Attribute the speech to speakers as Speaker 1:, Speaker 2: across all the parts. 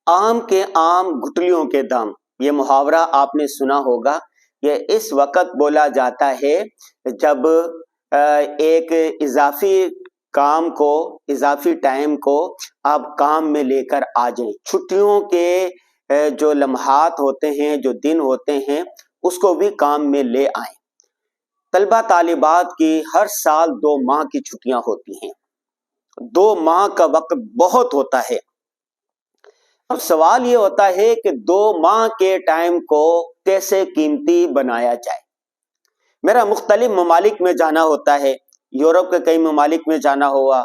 Speaker 1: आम के आम घुटलियों के दाम, ये मुहावरा आपने सुना होगा। ये इस वक्त बोला जाता है जब एक इजाफी काम को, इजाफी टाइम को आप काम में लेकर आ जाएं। छुट्टियों के जो लम्हात होते हैं, जो दिन होते हैं, उसको भी काम में ले आएं। तलबा तालिबात की हर साल 2 माह की छुट्टियां होती हैं। 2 माह का वक्त बहुत होता है। अब सवाल ये होता है कि 2 माह के टाइम को कैसे कीमती बनाया जाए। मेरा मुख्तलिफ ममालिक में जाना होता है, यूरोप के कई ममालिक में जाना हुआ,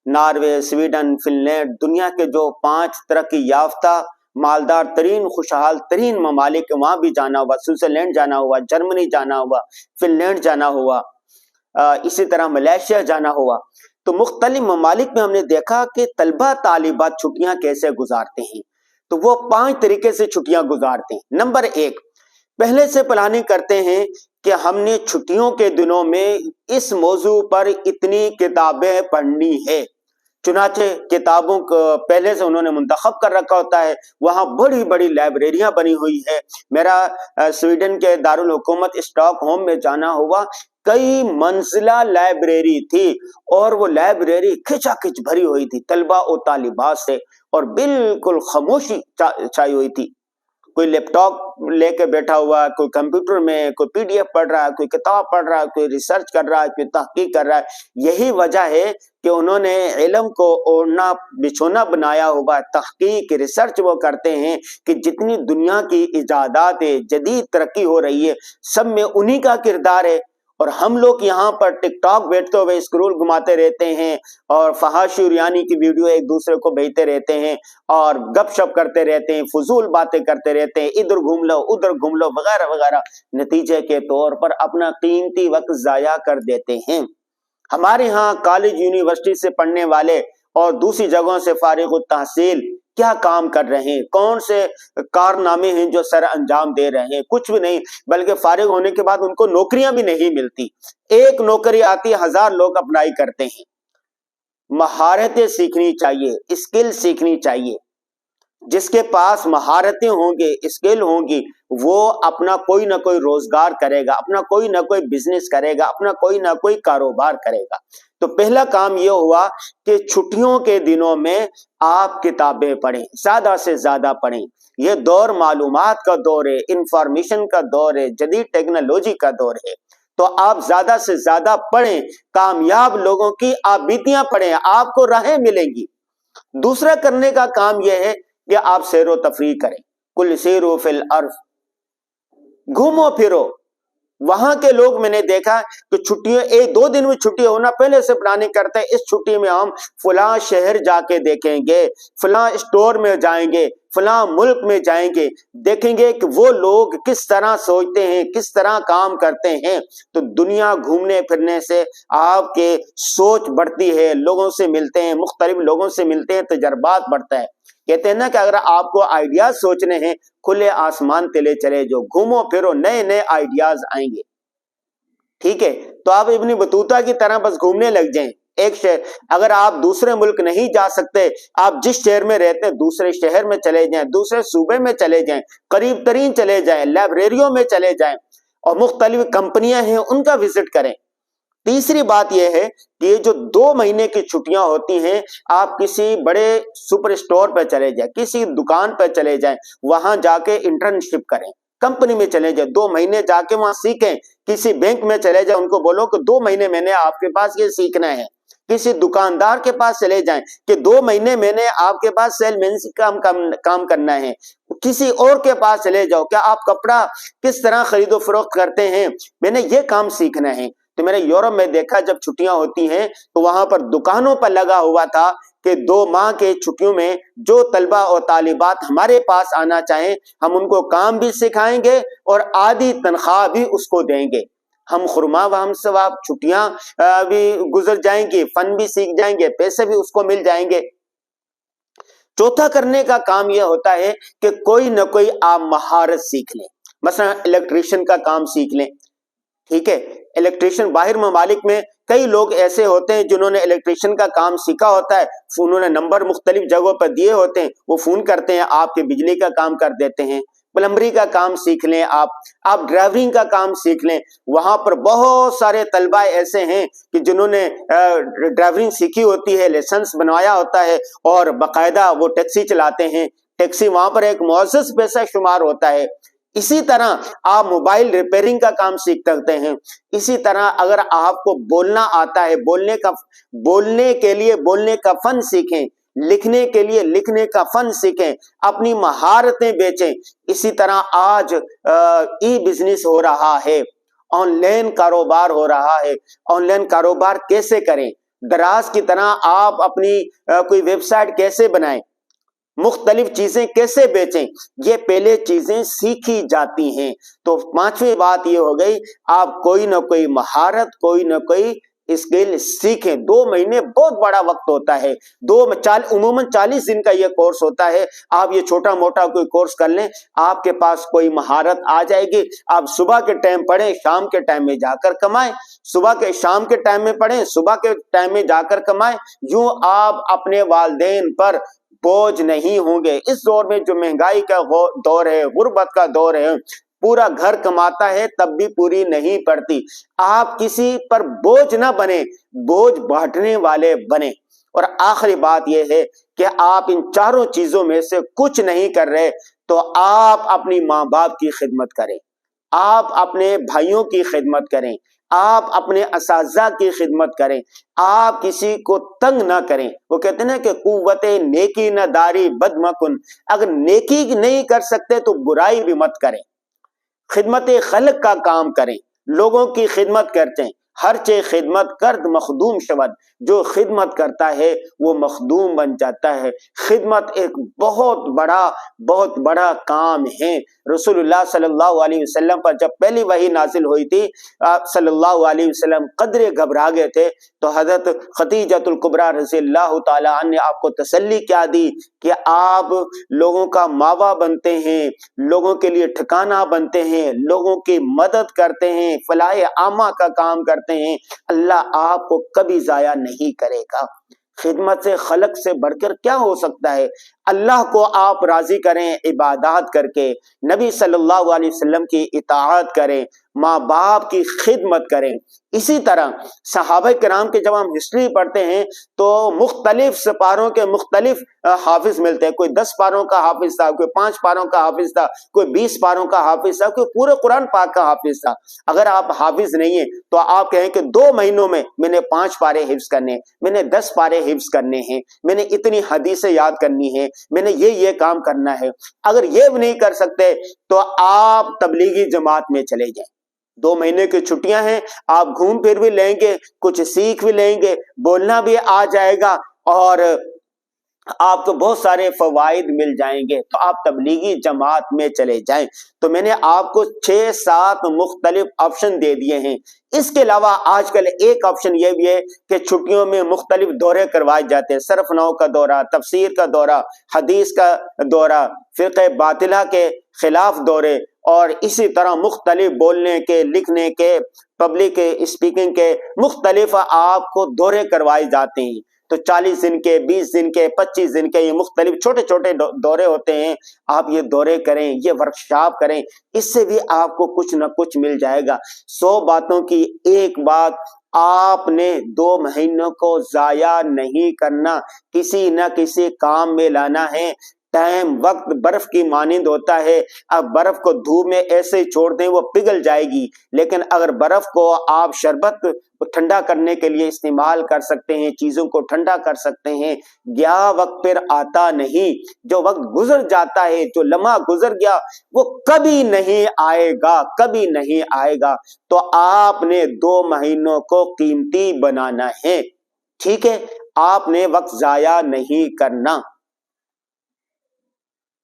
Speaker 1: नॉर्वे, स्वीडन, फिनलैंड, दुनिया के जो 5 तरक्की याफ्ता मालदार तरीन, खुशहाल तरीन ममालिक, वहां भी जाना हुआ। स्विट्जरलैंड जाना हुआ, जर्मनी जाना हुआ, फिनलैंड जाना हुआ, इसी तरह मलेशिया जाना हुआ। तो मुख्तलिफ ममालिक में हमने देखा कि तलबा तालिबात छुट्टियां कैसे गुजारते हैं। तो वो 5 तरीके से छुट्टियां गुजारते हैं। नंबर 1, पहले से प्लानिंग करते हैं कि हमने छुट्टियों के दिनों में इस मौजू पर इतनी किताबें पढ़नी है। चुनाचे किताबों को पहले से उन्होंने मुंतखब कर रखा होता है। वहां बड़ी बड़ी लाइब्रेरियां बनी हुई है। मेरा स्वीडन के दारुल हुकूमत स्टॉकहोम में जाना हुआ। कई मंजिला लाइब्रेरी थी और वो लाइब्रेरी खिंचाखिच भरी हुई थी तलबा और तालिबात से, और बिल्कुल खामोशी छाई हुई थी। कोई लैपटॉप लेके बैठा हुआ, कोई कंप्यूटर में, कोई पीडीएफ पढ़ रहा है, कोई किताब पढ़ रहा है, कोई रिसर्च कर रहा है, कोई तहकीक कर रहा है। यही वजह है कि उन्होंने इल्म को ओढ़ना बिछोना बनाया हुआ। तहकीक, रिसर्च वो करते हैं कि जितनी दुनिया की इजादात है, जदीद तरक्की हो रही है, सब में उन्हीं का किरदार है। और हम लोग यहाँ पर टिकटॉक बैठते हुए स्क्रोल घुमाते रहते हैं और फहाशी और यानी की वीडियो एक दूसरे को भेजते रहते हैं और गपशप करते रहते हैं, फजूल बातें करते रहते हैं, इधर घूम लो उधर घूम लो वगैरह वगैरह। नतीजे के तौर पर अपना कीमती वक्त जाया कर देते हैं। हमारे यहाँ कॉलेज यूनिवर्सिटी से पढ़ने वाले और दूसरी जगहों से फारिग तहसील क्या काम कर रहे हैं, कौन से कारनामे हैं जो सर अंजाम दे रहे हैं? कुछ भी नहीं, बल्कि फारिग होने के बाद उनको नौकरियां भी नहीं मिलती। एक नौकरी आती, 1000 लोग अप्लाई करते हैं। महारतें सीखनी चाहिए, स्किल सीखनी चाहिए। जिसके पास महारतें होंगे, स्किल होंगी, वो अपना कोई ना कोई रोजगार करेगा, अपना कोई ना कोई बिजनेस करेगा, अपना कोई ना कोई कारोबार करेगा। तो पहला काम ये हुआ कि छुट्टियों के दिनों में आप किताबें पढ़ें, ज्यादा से ज्यादा पढ़ें। ये दौर मालूमात का दौर है, इंफॉर्मेशन का दौर है, जदीद टेक्नोलॉजी का दौर है। तो आप ज्यादा से ज्यादा पढ़ें, कामयाब लोगों की आप बीतियां पढ़ें, आपको राहें मिलेंगी। दूसरा करने का काम यह है कि आप सैरो तफरीह करें। कुल सीरो फिल अर्ज़, घूमो फिरो। वहां के लोग मैंने देखा कि छुट्टियों 1-2 दिन में छुट्टी होना, पहले से प्लानिंग करते हैं, इस छुट्टी में हम फलां शहर जाके देखेंगे, फलां स्टोर में जाएंगे, फलां मुल्क में जाएंगे, देखेंगे कि वो लोग किस तरह सोचते हैं, किस तरह काम करते हैं। तो दुनिया घूमने फिरने से आपके सोच बढ़ती है, लोगों से मिलते हैं, मुख्तलिफ लोगों से मिलते हैं, तजर्बात बढ़ता है। कहते हैं ना कि अगर आपको आइडियाज सोचने हैं, खुले आसमान तले चले जो, घूमो फिरो, नए नए आइडियाज आएंगे। ठीक है, तो आप इब्न बतूता की तरह बस घूमने लग जाएं। एक शहर, अगर आप दूसरे मुल्क नहीं जा सकते, आप जिस शहर में रहते हैं दूसरे शहर में चले जाएं, दूसरे सूबे में चले जाएं, करीब तरीन चले जाएं, लाइब्रेरियों में चले जाएं और मुख्तलिफ कंपनियां हैं उनका विजिट करें। तीसरी बात यह है कि ये जो 2 महीने की छुट्टियां होती हैं, आप किसी बड़े सुपर स्टोर पर चले जाएं, किसी दुकान पर चले जाएं, वहां जाके इंटर्नशिप करें, कंपनी में चले जाएं, 2 महीने जाके वहां सीखें। किसी बैंक में चले जाएं, उनको बोलो कि 2 महीने मैंने आपके पास ये सीखना है। किसी दुकानदार के पास चले जाएं कि 2 महीने मैंने आपके पास सेलमैन काम करना है। किसी और के पास चले जाओ, क्या आप कपड़ा किस तरह खरीदो फरोख्त करते हैं, मैंने ये काम सीखना है। तो मैंने यूरोप में देखा जब छुट्टियां होती हैं तो वहां पर दुकानों पर लगा हुआ था कि 2 माह के छुट्टियों में जो तलबा और तालिबात हमारे पास आना चाहें, हम उनको काम भी सिखाएंगे और आधी तनख्वाह भी उसको देंगे। हम खुरमा व हम सवाब, छुट्टियां भी गुजर जाएंगी, फन भी सीख जाएंगे, पैसे भी उसको मिल जाएंगे। चौथा करने का काम यह होता है कि कोई ना कोई आप महारत सीख लें। मसलन इलेक्ट्रिशियन का काम सीख लें। ठीक है, इलेक्ट्रिशियन बाहर ममालिक में کئی لوگ ایسے ہوتے ہیں جنہوں نے الیکٹریشین کا کام سیکھا ہوتا ہے، انہوں نے نمبر مختلف جگہوں پر دیے ہوتے ہیں، وہ فون کرتے ہیں، آپ کے بجلی کا کام کر دیتے ہیں۔ پلمبری کا کام سیکھ لیں، آپ ڈرائیورنگ کا کام سیکھ لیں۔ وہاں پر بہت سارے طلبہ ایسے ہیں کہ جنہوں نے ڈرائیورنگ سیکھی ہوتی ہے، لائسنس بنوایا ہوتا ہے اور باقاعدہ وہ ٹیکسی چلاتے ہیں۔ ٹیکسی وہاں پر ایک معزز پیشہ شمار ہوتا ہے۔ اسی طرح آپ موبائل ریپیئرنگ کا کام سیکھ سکتے ہیں۔ اسی طرح اگر آپ کو بولنا آتا ہے، بولنے کے لیے بولنے کا فن سیکھیں، لکھنے کے لیے لکھنے کا فن سیکھیں، اپنی مہارتیں بیچیں۔ اسی طرح آج ای بزنس ہو رہا ہے، آن لائن کاروبار ہو رہا ہے۔ آن لائن کاروبار کیسے کریں؟ دراز کی طرح آپ اپنی کوئی ویب سائٹ کیسے بنائیں، مختلف چیزیں کیسے بیچیں، یہ پہلے چیزیں سیکھی جاتی ہیں۔ تو پانچویں بات یہ ہو گئی، آپ کوئی نہ کوئی مہارت، کوئی نہ کوئی اسکل سیکھیں۔ 2 مہینے بہت بڑا وقت ہوتا ہے، عموماً 40 دن کا یہ کورس ہوتا ہے۔ آپ یہ چھوٹا موٹا کوئی کورس کر لیں، آپ کے پاس کوئی مہارت آ جائے گی۔ آپ صبح کے ٹائم پڑھیں، شام کے ٹائم میں جا کر کمائیں، شام کے ٹائم میں پڑھیں، صبح کے ٹائم میں جا کر کمائیں۔ یوں آپ اپنے والدین پر بوجھ نہیں ہوں گے۔ اس دور میں جو مہنگائی کا دور ہے، غربت کا دور ہے، پورا گھر کماتا ہے تب بھی پوری نہیں پڑتی۔ آپ کسی پر بوجھ نہ بنے، بوجھ بانٹنے والے بنے۔ اور آخری بات یہ ہے کہ آپ ان چاروں چیزوں میں سے کچھ نہیں کر رہے تو آپ اپنی ماں باپ کی خدمت کریں، آپ اپنے بھائیوں کی خدمت کریں، آپ اپنے اساتذہ کی خدمت کریں، آپ کسی کو تنگ نہ کریں۔ وہ کہتے ہیں نا کہ قوت نیکی نہ داری بد مکن، اگر نیکی نہیں کر سکتے تو برائی بھی مت کریں۔ خدمت خلق کا کام کریں، لوگوں کی خدمت کرتے ہیں۔ ہر چیز خدمت کرد مخدوم شود، جو خدمت کرتا ہے وہ مخدوم بن جاتا ہے۔ خدمت ایک بہت بڑا کام ہے۔ رسول اللہ صلی اللہ علیہ وسلم پر جب پہلی وحی نازل ہوئی تھی، آپ صلی اللہ علیہ وسلم قدرے گھبرا گئے تھے، تو حضرت خدیجۃ الکبریٰ رضی اللہ تعالی عنہ نے آپ کو تسلی کیا دی کہ آپ لوگوں کا ماوا بنتے ہیں، لوگوں کے لیے ٹھکانہ بنتے ہیں، لوگوں کی مدد کرتے ہیں، فلاح عامہ کا کام کرتے ہیں، اللہ آپ کو کبھی ضائع نہیں کرے گا۔ خدمت سے خلق سے بڑھ کر کیا ہو سکتا ہے؟ اللہ کو آپ راضی کریں عبادات کر کے، نبی صلی اللہ علیہ وسلم کی اطاعت کریں، ماں باپ کی خدمت کریں۔ اسی طرح صحابہ کرام کے جب ہم ہسٹری پڑھتے ہیں تو مختلف سپاروں کے مختلف حافظ ملتے ہیں۔ کوئی 10 پاروں کا حافظ تھا، کوئی 5 پاروں کا حافظ تھا، کوئی 20 پاروں کا حافظ تھا، کوئی پورے قرآن پاک کا حافظ تھا۔ اگر آپ حافظ نہیں ہیں تو آپ کہیں کہ 2 مہینوں میں نے 5 پارے حفظ کرنے، میں نے 10 پارے حفظ کرنے ہیں، میں نے اتنی حدیثیں یاد کرنی ہے، میں نے یہ کام کرنا ہے۔ اگر یہ بھی نہیں کر سکتے تو آپ تبلیغی جماعت میں چلے جائیں۔ 2 مہینے کی چھٹیاں ہیں، آپ گھوم پھر بھی لیں گے، کچھ سیکھ بھی لیں گے، بولنا بھی آ جائے گا اور آپ کو بہت سارے فوائد مل جائیں گے، تو آپ تبلیغی جماعت میں چلے جائیں۔ تو میں نے آپ کو 6-7 مختلف آپشن دے دیے ہیں۔ اس کے علاوہ آج کل ایک آپشن یہ بھی ہے کہ چھٹیوں میں مختلف دورے کروائے جاتے ہیں، صرف نو کا دورہ، تفسیر کا دورہ، حدیث کا دورہ، فرقہ باطلہ کے خلاف دورے، اور اسی طرح مختلف بولنے کے، لکھنے کے، پبلک اسپیکنگ کے مختلف آپ کو دورے کروائے جاتے ہیں۔ تو 40 دن کے، 20 دن کے، 25 دن کے، یہ مختلف چھوٹے چھوٹے دورے ہوتے ہیں۔ آپ یہ دورے کریں، یہ ورکشاپ کریں، اس سے بھی آپ کو کچھ نہ کچھ مل جائے گا۔ 100 باتوں کی ایک بات، آپ نے 2 مہینوں کو ضائع نہیں کرنا، کسی نہ کسی کام میں لانا ہے۔ ٹائم وقت برف کی مانند ہوتا ہے، اب برف کو دھوپ میں ایسے ہی چھوڑ دیں وہ پگھل جائے گی، لیکن اگر برف کو آپ شربت ٹھنڈا کرنے کے لیے استعمال کر سکتے ہیں، چیزوں کو ٹھنڈا کر سکتے ہیں۔ گیا وقت پھر آتا نہیں، جو وقت گزر جاتا ہے، جو لمحہ گزر گیا وہ کبھی نہیں آئے گا، کبھی نہیں آئے گا۔ تو آپ نے 2 مہینوں کو قیمتی بنانا ہے، ٹھیک ہے؟ آپ نے وقت ضائع نہیں کرنا۔